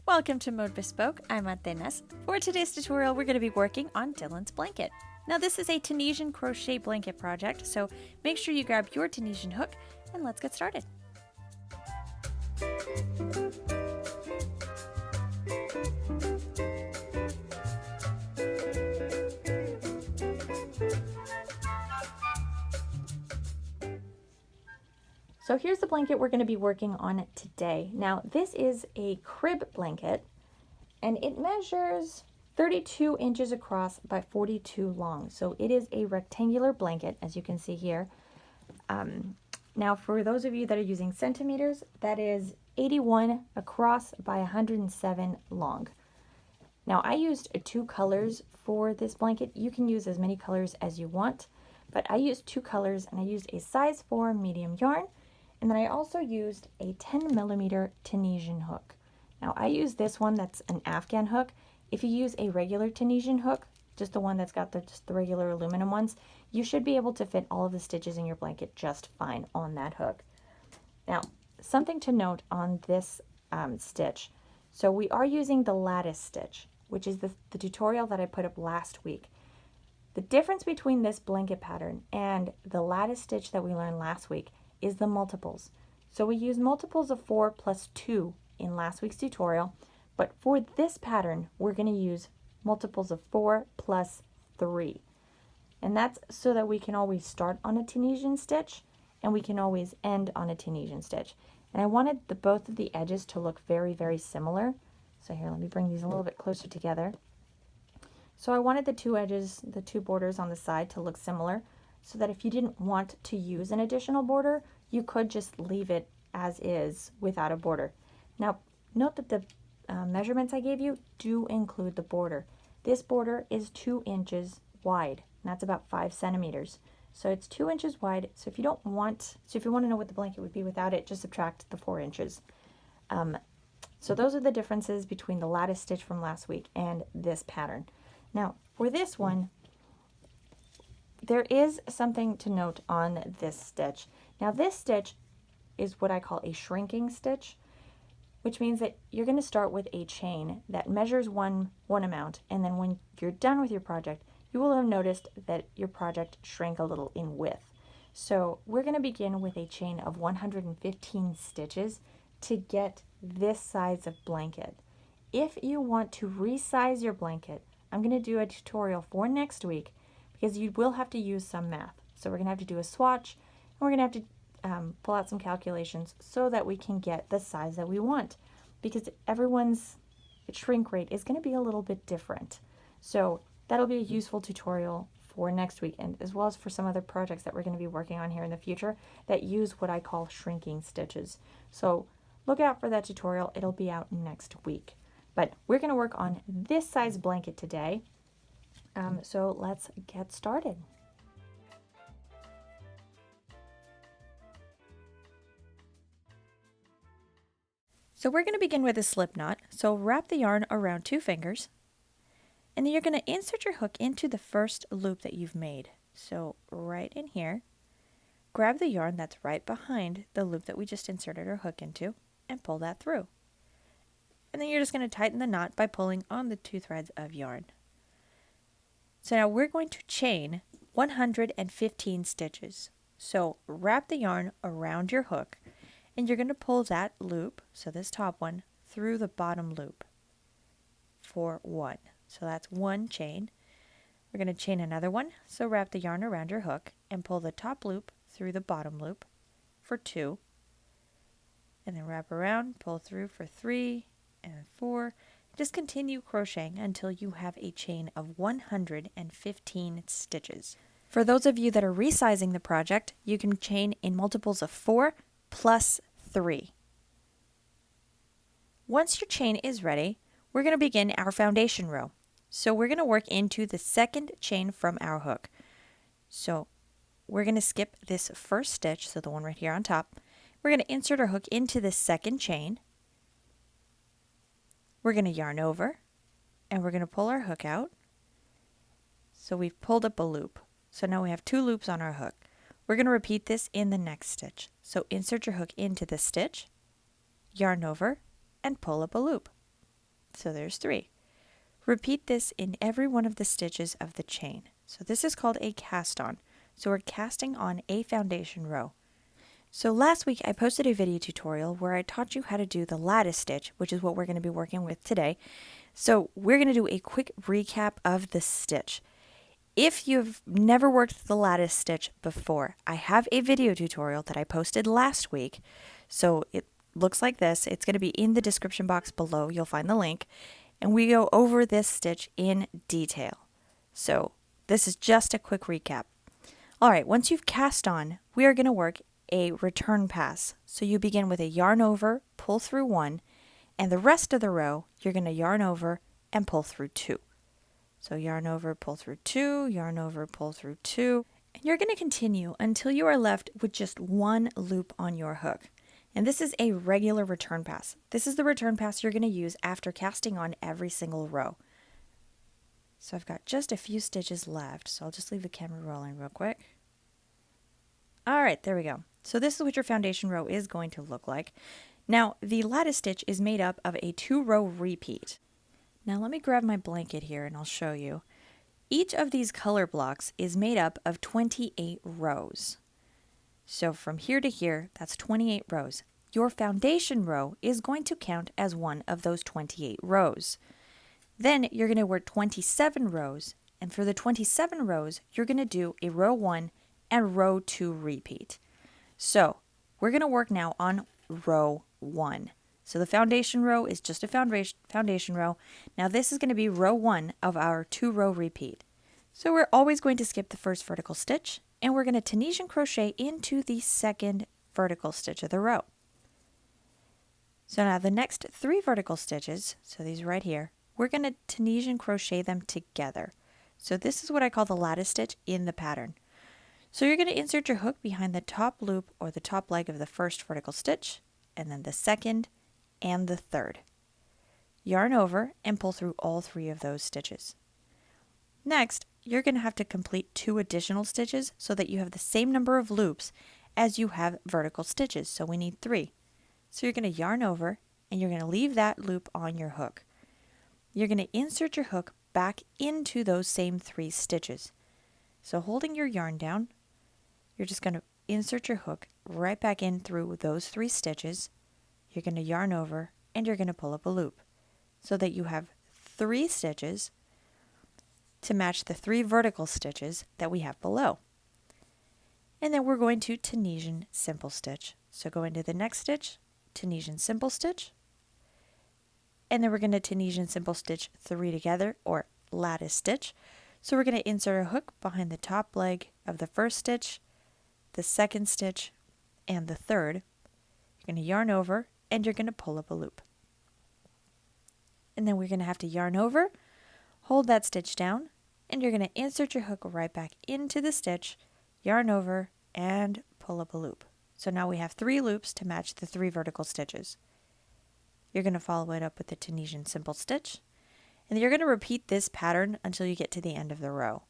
Welcome to Mode Bespoke, I'm atenas. For today's tutorial, we're going to be working on Dylan's blanket. Now this is a Tunisian crochet blanket project, so make sure you grab your Tunisian hook and let's get started. So here's the blanket we're going to be working on today. Now this is a crib blanket and it measures 32 inches across by 42 long. So it is a rectangular blanket, as you can see here. Now for those of you that are using centimeters, that is 81 across by 107 long. Now I used two colors for this blanket. You can use as many colors as you want, but I used two colors and I used a size 4 medium yarn. And then I also used a 10mm Tunisian hook. Now I use this one that's an Afghan hook. If you use a regular Tunisian hook, just the one that's got just the regular aluminum ones, you should be able to fit all of the stitches in your blanket just fine on that hook. Now, something to note on this stitch. So we are using the lattice stitch, which is the tutorial that I put up last week. The difference between this blanket pattern and the lattice stitch that we learned last week is the multiples. So we use multiples of 4 plus 2 in last week's tutorial, but for this pattern we're going to use multiples of 4 plus 3. And that's so that we can always start on a Tunisian stitch and we can always end on a Tunisian stitch. And I wanted both of the edges to look very, very similar. So here, let me bring these a little bit closer together. So I wanted the two edges, the two borders on the side to look similar, so that if you didn't want to use an additional border, you could just leave it as is without a border. Now, note that the measurements I gave you do include the border. This border is 2 inches wide, and that's about 5 centimeters. So it's 2 inches wide. So if you want to know what the blanket would be without it, just subtract the 4 inches. So those are the differences between the lattice stitch from last week and this pattern. Now, for this one, there is something to note on this stitch. Now this stitch is what I call a shrinking stitch, which means that you're going to start with a chain that measures one amount, and then when you're done with your project, you will have noticed that your project shrank a little in width. So we're going to begin with a chain of 115 stitches to get this size of blanket. If you want to resize your blanket, I'm going to do a tutorial for next week, because you will have to use some math. So we're going to have to do a swatch, and we're going to have to pull out some calculations so that we can get the size that we want, because everyone's shrink rate is going to be a little bit different. So that'll be a useful tutorial for next week, and as well as for some other projects that we're going to be working on here in the future that use what I call shrinking stitches. So look out for that tutorial. It'll be out next week. But we're going to work on this size blanket today. So let's get started. So we're going to begin with a slip knot. So wrap the yarn around 2 fingers, and then you're going to insert your hook into the first loop that you've made. So right in here, grab the yarn that's right behind the loop that we just inserted our hook into and pull that through. And then you're just going to tighten the knot by pulling on the 2 threads of yarn. So now we're going to chain 115 stitches. So wrap the yarn around your hook, and you're going to pull that loop, so this top one, through the bottom loop for 1. So that's 1 chain. We're going to chain another one, so wrap the yarn around your hook and pull the top loop through the bottom loop for 2. And then wrap around, pull through for 3 and 4. Just continue crocheting until you have a chain of 115 stitches. For those of you that are resizing the project, you can chain in multiples of 4 plus 3. Once your chain is ready, we're going to begin our foundation row. So we're going to work into the second chain from our hook. So we're going to skip this first stitch, so the one right here on top. We're going to insert our hook into the second chain. We're going to yarn over, and we're going to pull our hook out. So we've pulled up a loop. So now we have 2 loops on our hook. We're going to repeat this in the next stitch. So insert your hook into the stitch, yarn over, and pull up a loop. So there's 3. Repeat this in every one of the stitches of the chain. So this is called a cast on. So we're casting on a foundation row. So last week I posted a video tutorial where I taught you how to do the lattice stitch, which is what we're going to be working with today. So we're going to do a quick recap of the stitch. If you've never worked the lattice stitch before, I have a video tutorial that I posted last week. So it looks like this. It's going to be in the description box below. You'll find the link. And we go over this stitch in detail. So this is just a quick recap. All right, once you've cast on, we are going to work a return pass. So you begin with a yarn over, pull through 1, and the rest of the row, you're going to yarn over and pull through 2. So yarn over, pull through 2, yarn over, pull through 2, and you're going to continue until you are left with just 1 loop on your hook. And this is a regular return pass. This is the return pass you're going to use after casting on every single row. So I've got just a few stitches left, so I'll just leave the camera rolling real quick. All right, there we go. So this is what your foundation row is going to look like. Now, the lattice stitch is made up of a 2-row repeat. Now let me grab my blanket here and I'll show you. Each of these color blocks is made up of 28 rows. So from here to here, that's 28 rows. Your foundation row is going to count as one of those 28 rows. Then you're going to work 27 rows, and for the 27 rows, you're going to do a row 1 and row 2 repeat. So we're going to work now on row 1. So the foundation row is just a foundation row. Now this is going to be row 1 of our 2-row repeat. So we're always going to skip the first vertical stitch, and we're going to Tunisian crochet into the second vertical stitch of the row. So now the next 3 vertical stitches, so these right here, we're going to Tunisian crochet them together. So this is what I call the lattice stitch in the pattern. So you're going to insert your hook behind the top loop or the top leg of the first vertical stitch, and then the second and the third. Yarn over and pull through all 3 of those stitches. Next, you're going to have to complete 2 additional stitches so that you have the same number of loops as you have vertical stitches. So we need 3. So you're going to yarn over and you're going to leave that loop on your hook. You're going to insert your hook back into those same 3 stitches. So holding your yarn down, you're just going to insert your hook right back in through those 3 stitches. You're going to yarn over and you're going to pull up a loop so that you have 3 stitches to match the 3 vertical stitches that we have below. And then we're going to Tunisian simple stitch. So go into the next stitch, Tunisian simple stitch, and then we're going to Tunisian simple stitch 3 together, or lattice stitch. So we're going to insert a hook behind the top leg of the first stitch, the second stitch, and the third. You're going to yarn over and you're going to pull up a loop. And then we're going to have to yarn over, hold that stitch down, and you're going to insert your hook right back into the stitch, yarn over, and pull up a loop. So now we have 3 loops to match the 3 vertical stitches. You're going to follow it up with the Tunisian simple stitch, and you're going to repeat this pattern until you get to the end of the row.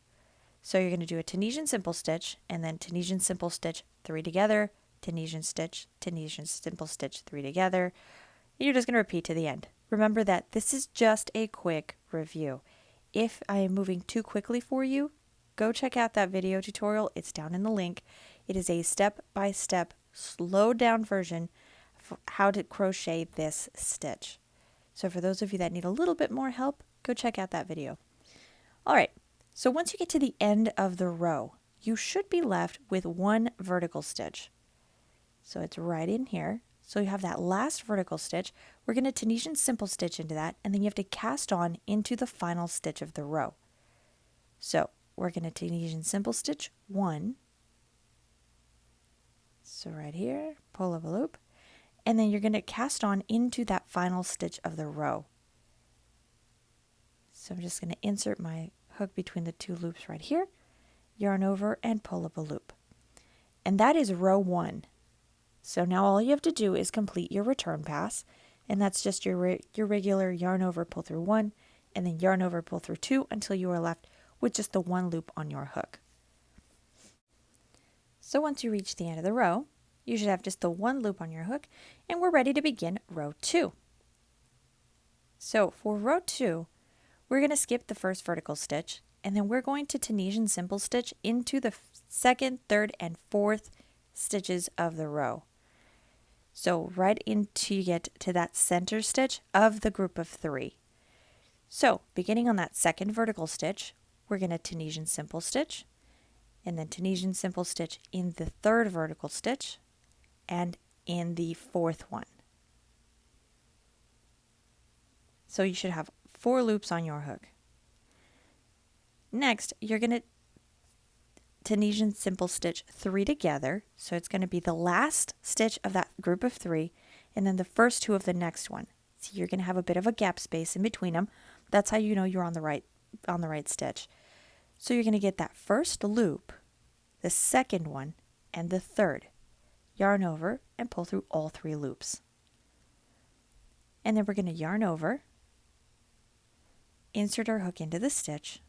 So you're going to do a Tunisian simple stitch, and then Tunisian simple stitch 3 together, Tunisian simple stitch 3 together. You're just going to repeat to the end. Remember that this is just a quick review. If I am moving too quickly for you, go check out that video tutorial. It's down in the link. It is a step-by-step, slowed down version of how to crochet this stitch. So for those of you that need a little bit more help, go check out that video. All right, so once you get to the end of the row, you should be left with 1 vertical stitch. So it's right in here. So you have that last vertical stitch. We're going to Tunisian simple stitch into that, and then you have to cast on into the final stitch of the row. So we're going to Tunisian simple stitch 1. So right here, pull up a loop, and then you're going to cast on into that final stitch of the row. So I'm just going to insert my hook between the 2 loops right here, yarn over, and pull up a loop. And that is row 1. So now all you have to do is complete your return pass, and that's just your regular yarn over, pull through 1, and then yarn over, pull through 2 until you are left with just the 1 loop on your hook. So once you reach the end of the row, you should have just the 1 loop on your hook, and we're ready to begin row 2. So for row 2, we're going to skip the first vertical stitch, and then we're going to Tunisian simple stitch into the second, third, and fourth stitches of the row. So right until you get to that center stitch of the group of 3. So beginning on that second vertical stitch, we're going to Tunisian simple stitch, and then Tunisian simple stitch in the third vertical stitch, and in the fourth one. So you should have 4 loops on your hook. Next, you're going to Tunisian simple stitch 3 together. So it's going to be the last stitch of that group of 3 and then the first 2 of the next one. So you're going to have a bit of a gap space in between them. That's how you know you're on the right stitch. So you're going to get that first loop, the second one, and the third. Yarn over and pull through all 3 loops. And then we're going to yarn over, insert our hook into the stitch,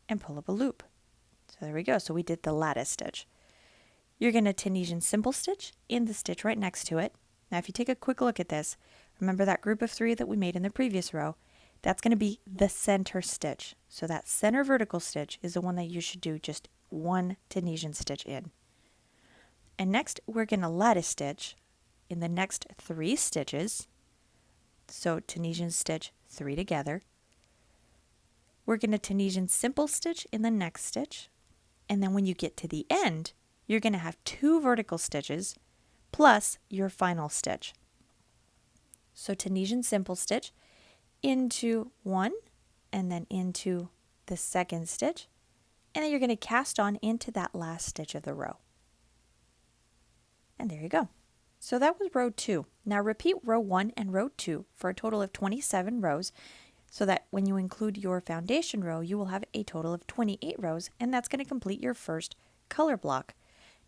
and pull up a loop. So there we go. So we did the lattice stitch. You're going to Tunisian simple stitch in the stitch right next to it. Now if you take a quick look at this, remember that group of 3 that we made in the previous row? That's going to be the center stitch. So that center vertical stitch is the one that you should do just 1 Tunisian stitch in. And next we're going to lattice stitch in the next 3 stitches. So Tunisian stitch 3 together. We're going to Tunisian simple stitch in the next stitch. And then when you get to the end, you're going to have 2 vertical stitches plus your final stitch. So Tunisian simple stitch into 1 and then into the second stitch. And then you're going to cast on into that last stitch of the row. And there you go. So that was row 2. Now repeat row 1 and row 2 for a total of 27 rows, so that when you include your foundation row, you will have a total of 28 rows, and that's going to complete your first color block.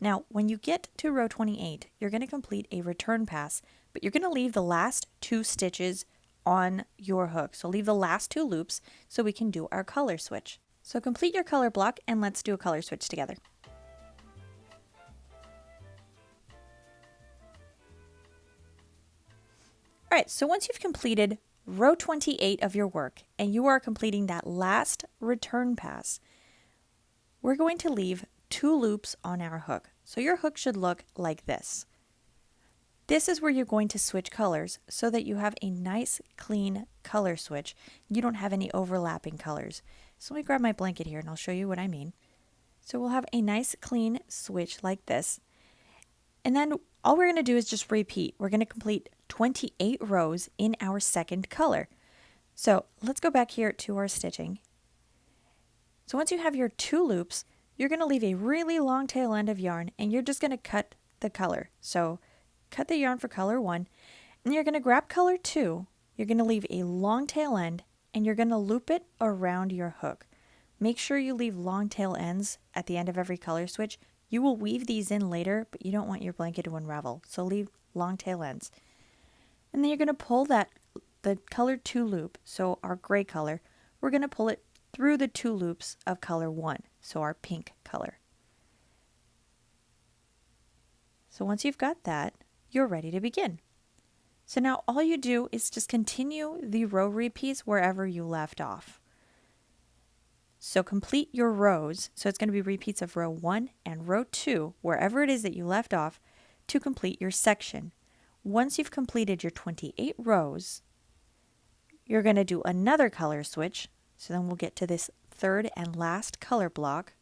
Now, when you get to row 28, you're going to complete a return pass, but you're going to leave the last 2 stitches on your hook. So leave the last 2 loops so we can do our color switch. So complete your color block, and let's do a color switch together. All right, so once you've completed row 28 of your work and you are completing that last return pass, we're going to leave 2 loops on our hook. So your hook should look like this. This is where you're going to switch colors so that you have a nice clean color switch. You don't have any overlapping colors. So let me grab my blanket here and I'll show you what I mean. So we'll have a nice clean switch like this. And then all we're going to do is just repeat. We're going to complete 28 rows in our second color. So let's go back here to our stitching. So once you have your 2 loops, you're going to leave a really long tail end of yarn and you're just going to cut the color. So cut the yarn for color 1 and you're going to grab color 2. You're going to leave a long tail end and you're going to loop it around your hook. Make sure you leave long tail ends at the end of every color switch. You will weave these in later, but you don't want your blanket to unravel. So leave long tail ends. And then you're going to pull the color 2 loop, so our gray color, we're going to pull it through the 2 loops of color 1, so our pink color. So once you've got that, you're ready to begin. So now all you do is just continue the row repeats wherever you left off. So complete your rows, so it's going to be repeats of row 1 and row 2, wherever it is that you left off, to complete your section. Once you've completed your 28 rows, you're going to do another color switch, so then we'll get to this third and last color block.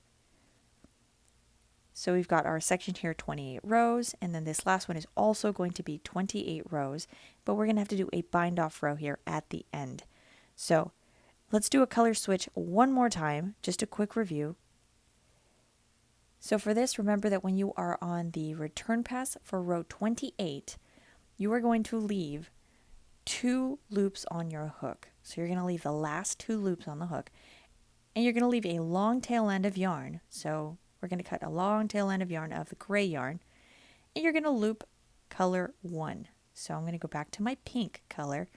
So we've got our section here 28 rows, and then this last one is also going to be 28 rows, but we're going to have to do a bind off row here at the end. So let's do a color switch one more time, just a quick review. So for this, remember that when you are on the return pass for row 28, you are going to leave 2 loops on your hook. So you're going to leave the last 2 loops on the hook, and you're going to leave a long tail end of yarn. So we're going to cut a long tail end of yarn of the gray yarn, and you're going to loop color 1. So I'm going to go back to my pink color.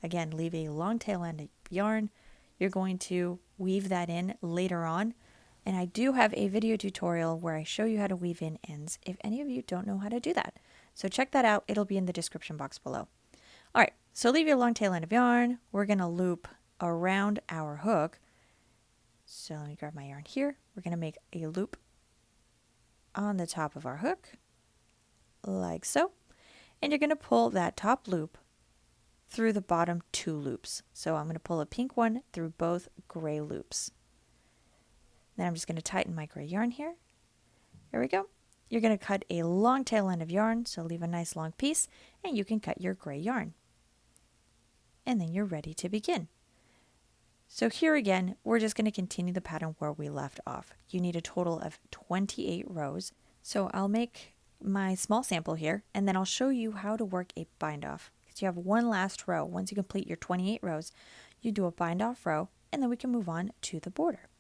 Again, leave a long tail end of yarn. You're going to weave that in later on. And I do have a video tutorial where I show you how to weave in ends if any of you don't know how to do that. So check that out. It'll be in the description box below. All right, So leave your long tail end of yarn. We're going to loop around our hook. So let me grab my yarn here. We're going to make a loop on the top of our hook, like so. And you're going to pull that top loop through the bottom 2 loops. So I'm going to pull a pink one through both gray loops. Then I'm just going to tighten my gray yarn here. There we go. You're going to cut a long tail end of yarn, so leave a nice long piece, and you can cut your gray yarn. And then you're ready to begin. So here again, we're just going to continue the pattern where we left off. You need a total of 28 rows. So I'll make my small sample here, and then I'll show you how to work a bind off. Because you have one last row. Once you complete your 28 rows, you do a bind off row, and then we can move on to the border.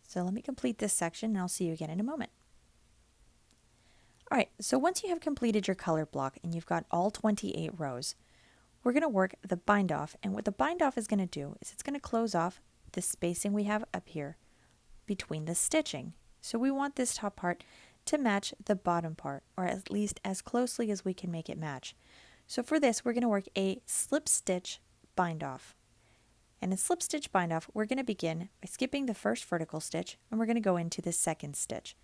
So let me complete this section, and I'll see you again in a moment. All right, so once you have completed your color block and you've got all 28 rows, we're going to work the bind off. And what the bind off is going to do is it's going to close off the spacing we have up here between the stitching. So we want this top part to match the bottom part, or at least as closely as we can make it match. So for this, we're going to work a slip stitch bind off. And a slip stitch bind off, we're going to begin by skipping the first vertical stitch, and we're going to go into the second stitch.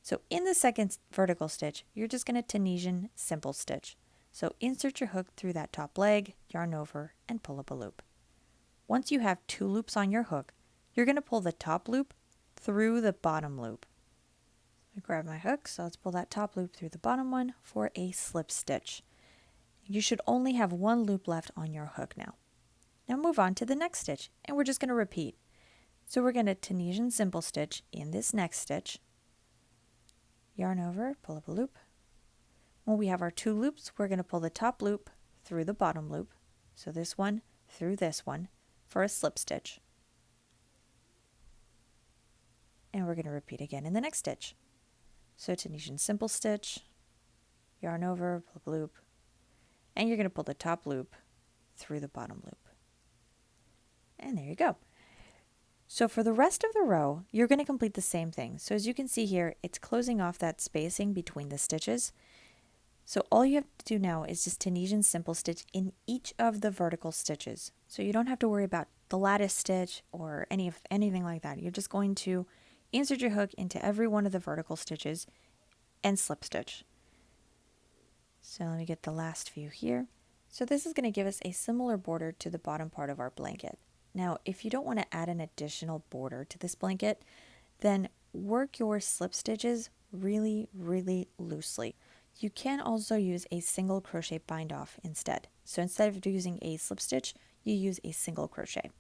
So in the second vertical stitch, you're just going to Tunisian simple stitch. So insert your hook through that top leg, yarn over, and pull up a loop. Once you have 2 loops on your hook, you're going to pull the top loop through the bottom loop. I grab my hook, so let's pull that top loop through the bottom one for a slip stitch. You should only have 1 loop left on your hook now. Now move on to the next stitch, and we're just going to repeat. So we're going to Tunisian simple stitch in this next stitch, yarn over, pull up a loop. When we have our 2 loops, we're going to pull the top loop through the bottom loop, so this one through this one for a slip stitch. And we're going to repeat again in the next stitch. So Tunisian simple stitch, yarn over, pull up a loop, and you're going to pull the top loop through the bottom loop. And there you go. So for the rest of the row, you're going to complete the same thing. So as you can see here, it's closing off that spacing between the stitches. So all you have to do now is just Tunisian simple stitch in each of the vertical stitches. So you don't have to worry about the lattice stitch or anything like that. You're just going to insert your hook into every one of the vertical stitches and slip stitch. So let me get the last few here. So this is going to give us a similar border to the bottom part of our blanket. Now, if you don't want to add an additional border to this blanket, then work your slip stitches really, really loosely. You can also use a single crochet bind off instead. So instead of using a slip stitch, you use a single crochet.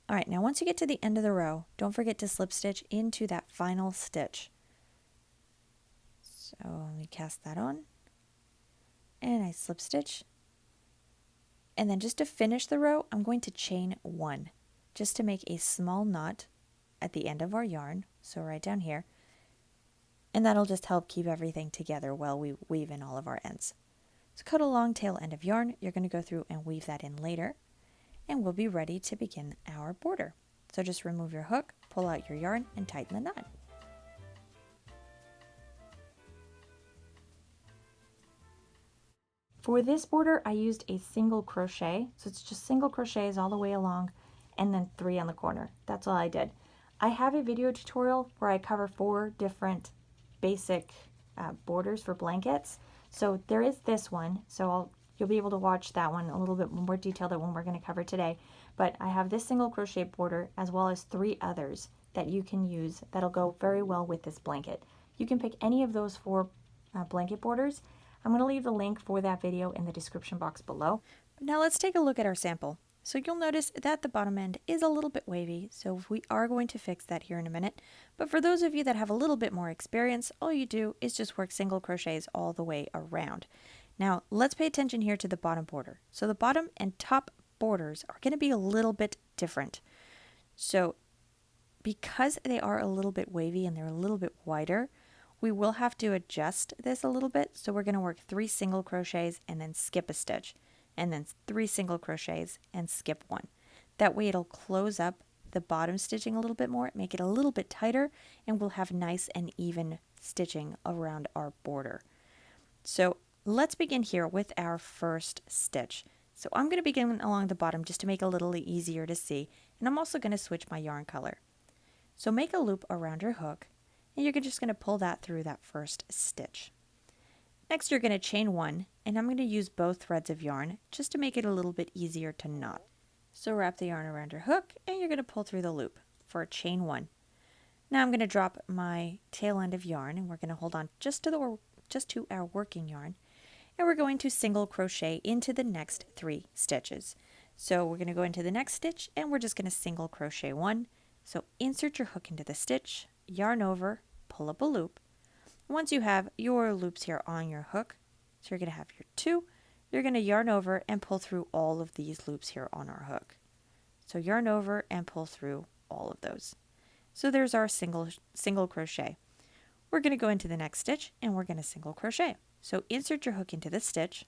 All right, now once you get to the end of the row, don't forget to slip stitch into that final stitch. So let me cast that on, and I slip stitch. And then just to finish the row, I'm going to chain 1 just to make a small knot at the end of our yarn. So right down here. And that'll just help keep everything together while we weave in all of our ends. So cut a long tail end of yarn. You're going to go through and weave that in later. And we'll be ready to begin our border. So just remove your hook, pull out your yarn, and tighten the knot. For this border, I used a single crochet. So it's just single crochets all the way along and then 3 on the corner. That's all I did. I have a video tutorial where I cover 4 different basic borders for blankets. So there is this one. So you'll be able to watch that one a little bit more detailed than one we're going to cover today. But I have this single crochet border as well as 3 others that you can use that'll go very well with this blanket. You can pick any of those 4 blanket borders. I'm going to leave the link for that video in the description box below. Now let's take a look at our sample. So you'll notice that the bottom end is a little bit wavy, so we are going to fix that here in a minute. But for those of you that have a little bit more experience, all you do is just work single crochets all the way around. Now let's pay attention here to the bottom border. So the bottom and top borders are going to be a little bit different. So because they are a little bit wavy and they're a little bit wider, we will have to adjust this a little bit. So we're going to work 3 single crochets and then skip a stitch, and then 3 single crochets and skip 1. That way it'll close up the bottom stitching a little bit more, make it a little bit tighter, and we'll have nice and even stitching around our border. So let's begin here with our first stitch. So I'm going to begin along the bottom just to make it a little easier to see, and I'm also going to switch my yarn color. So make a loop around your hook, and you're just going to pull that through that first stitch. Next you're going to chain 1, and I'm going to use both threads of yarn just to make it a little bit easier to knot. So wrap the yarn around your hook, and you're going to pull through the loop for a chain 1. Now I'm going to drop my tail end of yarn, and we're going to hold on just to our working yarn, and we're going to single crochet into the next 3 stitches. So we're going to go into the next stitch, and we're just going to single crochet 1. So insert your hook into the stitch, yarn over, pull up a loop. Once you have your loops here on your hook, so you're going to have your 2, you're going to yarn over and pull through all of these loops here on our hook. So yarn over and pull through all of those. So there's our single crochet. We're going to go into the next stitch, and we're going to single crochet. So insert your hook into the stitch.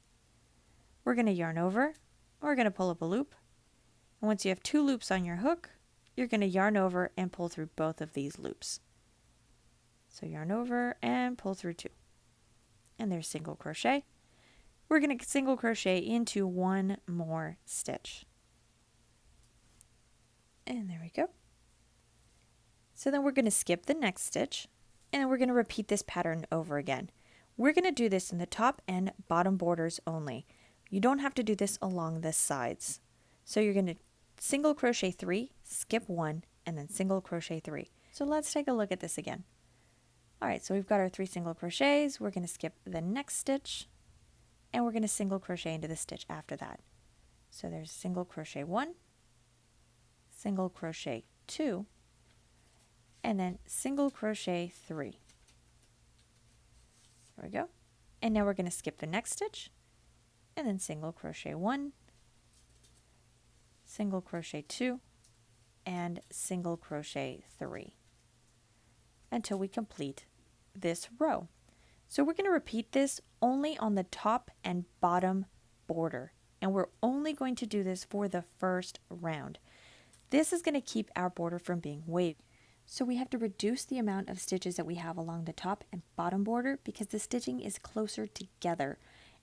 We're going to yarn over, we're going to pull up a loop. And once you have 2 loops on your hook, you're going to yarn over and pull through both of these loops. So yarn over and pull through 2. And there's single crochet. We're going to single crochet into 1 more stitch. And there we go. So then we're going to skip the next stitch, and we're going to repeat this pattern over again. We're going to do this in the top and bottom borders only. You don't have to do this along the sides. So you're going to single crochet 3, skip 1, and then single crochet 3. So let's take a look at this again. Alright, so we've got our 3 single crochets. We're going to skip the next stitch, and we're going to single crochet into the stitch after that. So there's single crochet 1, single crochet 2, and then single crochet 3. There we go. And now we're going to skip the next stitch, and then single crochet 1, single crochet 2, and single crochet 3 until we complete this row. So we're going to repeat this only on the top and bottom border, and we're only going to do this for the first round. This is going to keep our border from being wavy. So we have to reduce the amount of stitches that we have along the top and bottom border because the stitching is closer together,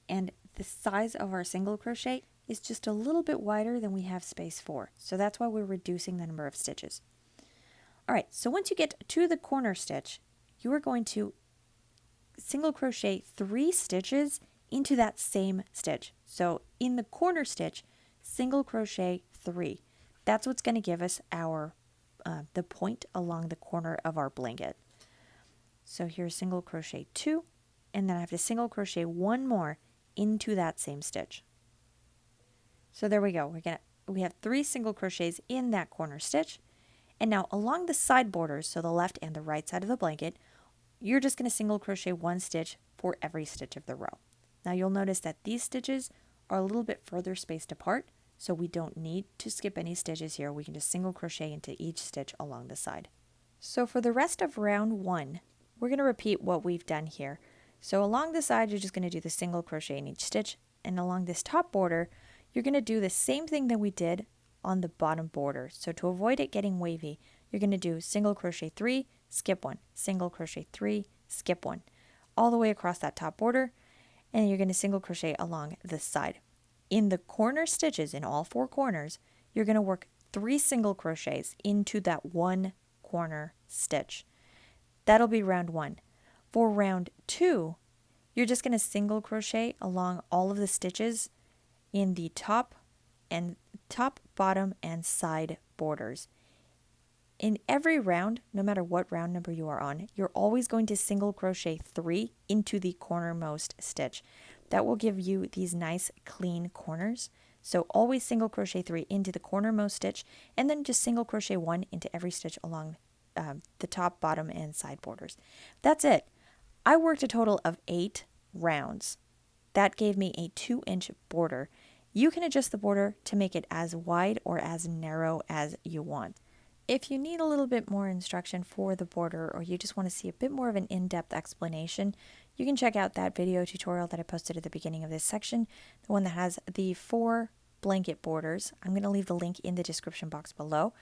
and the size of our single crochet is just a little bit wider than we have space for. So that's why we're reducing the number of stitches. Alright, so once you get to the corner stitch, you are going to single crochet 3 stitches into that same stitch. So in the corner stitch, single crochet 3. That's what's going to give us our the point along the corner of our blanket. So here's single crochet 2, and then I have to single crochet 1 more into that same stitch. So there we go. We have 3 single crochets in that corner stitch. And now along the side borders, so the left and the right side of the blanket, you're just going to single crochet 1 stitch for every stitch of the row. Now you'll notice that these stitches are a little bit further spaced apart, so we don't need to skip any stitches here. We can just single crochet into each stitch along the side. So for the rest of round 1, we're going to repeat what we've done here. So along the side, you're just going to do the single crochet in each stitch, and along this top border, you're going to do the same thing that we did on the bottom border. So to avoid it getting wavy, you're going to do single crochet 3, skip 1, single crochet 3, skip 1, all the way across that top border, and you're going to single crochet along this side. In the corner stitches, in all 4 corners, you're going to work 3 single crochets into that 1 corner stitch. That'll be round 1. For round 2, you're just going to single crochet along all of the stitches in the top, bottom, and side borders. In every round, no matter what round number you are on, you're always going to single crochet 3 into the cornermost stitch. That will give you these nice clean corners. So always single crochet 3 into the cornermost stitch, and then just single crochet 1 into every stitch along the top, bottom, and side borders. That's it. I worked a total of 8 rounds. That gave me a 2-inch border. You can adjust the border to make it as wide or as narrow as you want. If you need a little bit more instruction for the border, or you just want to see a bit more of an in-depth explanation, you can check out that video tutorial that I posted at the beginning of this section, the one that has the 4 blanket borders. I'm going to leave the link in the description box below.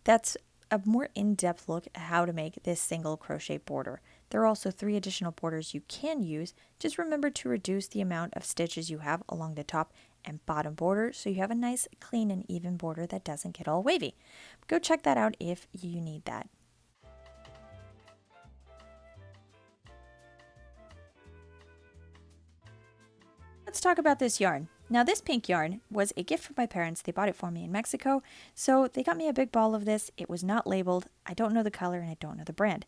That's a more in-depth look at how to make this single crochet border. There are also 3 additional borders you can use. Just remember to reduce the amount of stitches you have along the top and bottom border so you have a nice clean and even border that doesn't get all wavy. Go check that out if you need that. Let's talk about this yarn. Now this pink yarn was a gift from my parents. They bought it for me in Mexico, so they got me a big ball of this. It was not labeled. I don't know the color and I don't know the brand.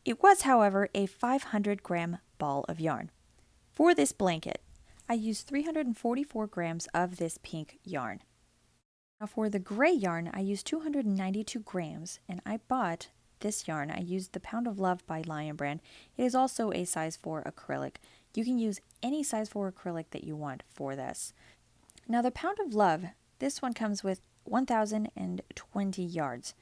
It was, however, a 500-gram ball of yarn. For this blanket, I used 344 grams of this pink yarn. Now for the gray yarn, I used 292 grams, and I bought this yarn. I used the Pound of Love by Lion Brand. It is also a size 4 acrylic. You can use any size 4 acrylic that you want for this. Now the Pound of Love, this one comes with 1,020 yards.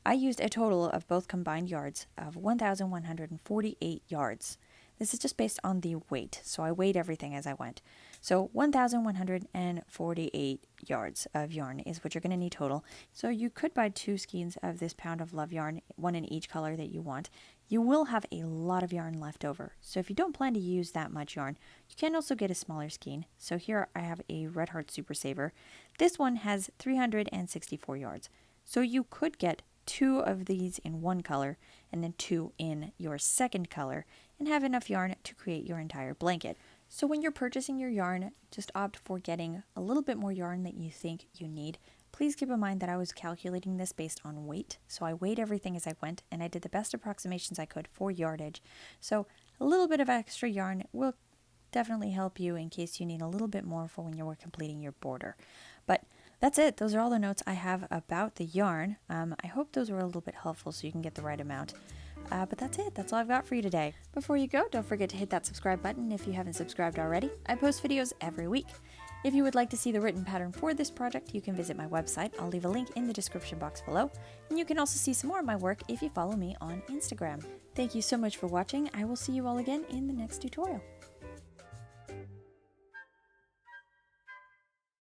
I used a total of both combined yards of 1,148 yards. This is just based on the weight, so I weighed everything as I went. So 1,148 yards of yarn is what you're going to need total. So you could buy 2 skeins of this Pound of Love yarn, one in each color that you want. You will have a lot of yarn left over. So if you don't plan to use that much yarn, you can also get a smaller skein. So here I have a Red Heart Super Saver. This one has 364 yards. So you could get 2 of these in one color and then 2 in your second color and have enough yarn to create your entire blanket. So when you're purchasing your yarn, just opt for getting a little bit more yarn than you think you need. Please keep in mind that I was calculating this based on weight, so I weighed everything as I went and I did the best approximations I could for yardage. So a little bit of extra yarn will definitely help you in case you need a little bit more for when you're completing your border. But that's it. Those are all the notes I have about the yarn. I hope those were a little bit helpful so you can get the right amount. But that's it. That's all I've got for you today. Before you go, don't forget to hit that subscribe button if you haven't subscribed already. I post videos every week. If you would like to see the written pattern for this project, you can visit my website. I'll leave a link in the description box below. And you can also see some more of my work if you follow me on Instagram. Thank you so much for watching. I will see you all again in the next tutorial.